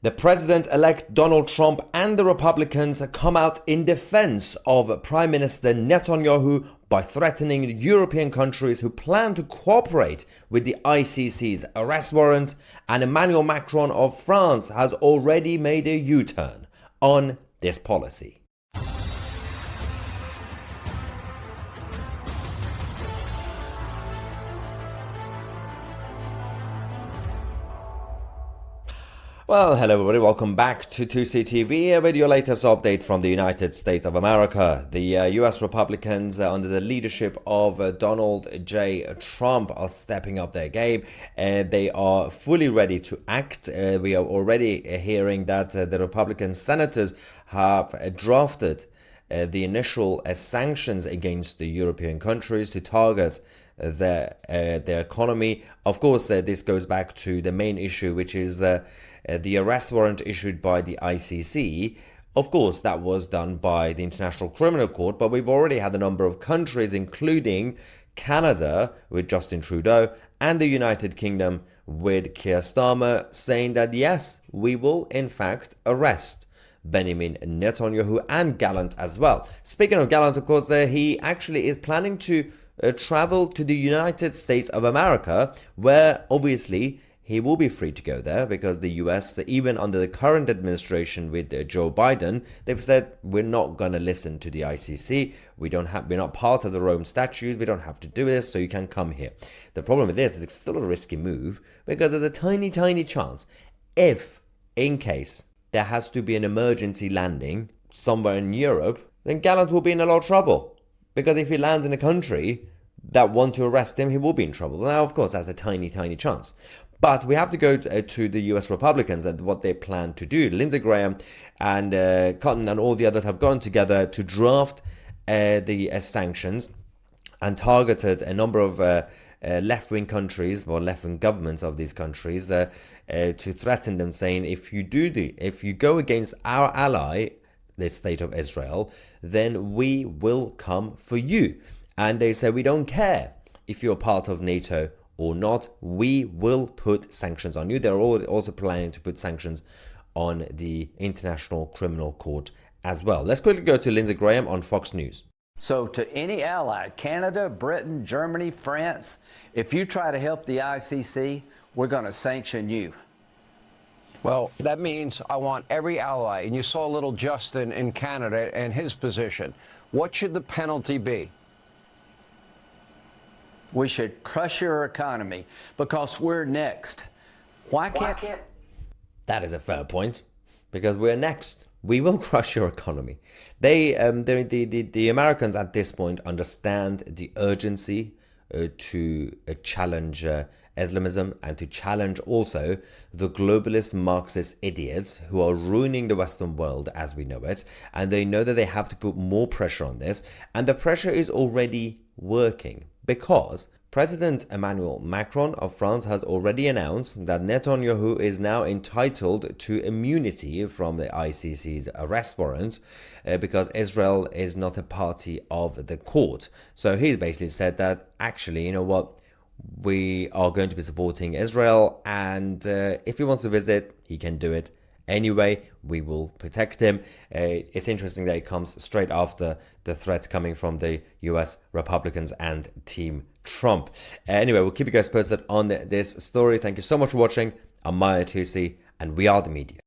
The president-elect Donald Trump and the Republicans come out in defense of Prime Minister Netanyahu by threatening European countries who plan to cooperate with the ICC's arrest warrant, and Emmanuel Macron of France has already made a U-turn on this policy. Well, hello everybody, welcome back to Tousi TV with your latest update from the United States of America. The US Republicans under the leadership of Donald J. Trump are stepping up their game. They are fully ready to act. We are already hearing that the Republican senators have drafted the initial sanctions against the European countries to target their economy. Of course, this goes back to the main issue, which is the arrest warrant issued by the ICC. Of course, that was done by the International Criminal Court, but we've already had a number of countries, including Canada with Justin Trudeau and the United Kingdom with Keir Starmer, saying that yes, we will in fact arrest Benjamin Netanyahu and Gallant as well. Speaking of Gallant, of course, he actually is planning to travel to the United States of America, where obviously he will be free to go there because the US, even under the current administration with Joe Biden, they've said we're not going to listen to the ICC. We're not part of the Rome Statutes. We don't have to do this, so you can come here. The problem with this is it's still a risky move because there's a tiny, tiny chance if, in case there has to be an emergency landing somewhere in Europe, then Gallant will be in a lot of trouble. Because if he lands in a country that want to arrest him, he will be in trouble. Now, of course, that's a tiny, tiny chance. But we have to go to the US Republicans and what they plan to do. Lindsey Graham and Cotton and all the others have gone together to draft the sanctions and targeted a number of left-wing countries, or left-wing governments of these countries, to threaten them, saying if you go against our ally, the state of Israel, then we will come for you. And they say we don't care if you're part of NATO or not, we will put sanctions on you. They're also planning to put sanctions on the International Criminal Court as well. Let's quickly go to Lindsey Graham on Fox News. So to any ally, Canada, Britain, Germany, France, if you try to help the ICC, we're going to sanction you. Well, that means I want every ally, and you saw little Justin in Canada and his position. What should the penalty be? We should crush your economy because we're next. Why can't... That is a fair point, because we're next. We will crush your economy. The Americans at this point understand the urgency to challenge Islamism and to challenge also the globalist Marxist idiots who are ruining the Western world as we know it. And they know that they have to put more pressure on this. And the pressure is already working because President Emmanuel Macron of France has already announced that Netanyahu is now entitled to immunity from the ICC's arrest warrant because Israel is not a party of the court. So he basically said that actually, you know what, we are going to be supporting Israel, and if he wants to visit, he can do it. Anyway, we will protect him. It's interesting that it comes straight after the threat coming from the US Republicans and Team Trump. Anyway, we'll keep you guys posted on this story. Thank you so much for watching. I'm Tousi, and we are the media.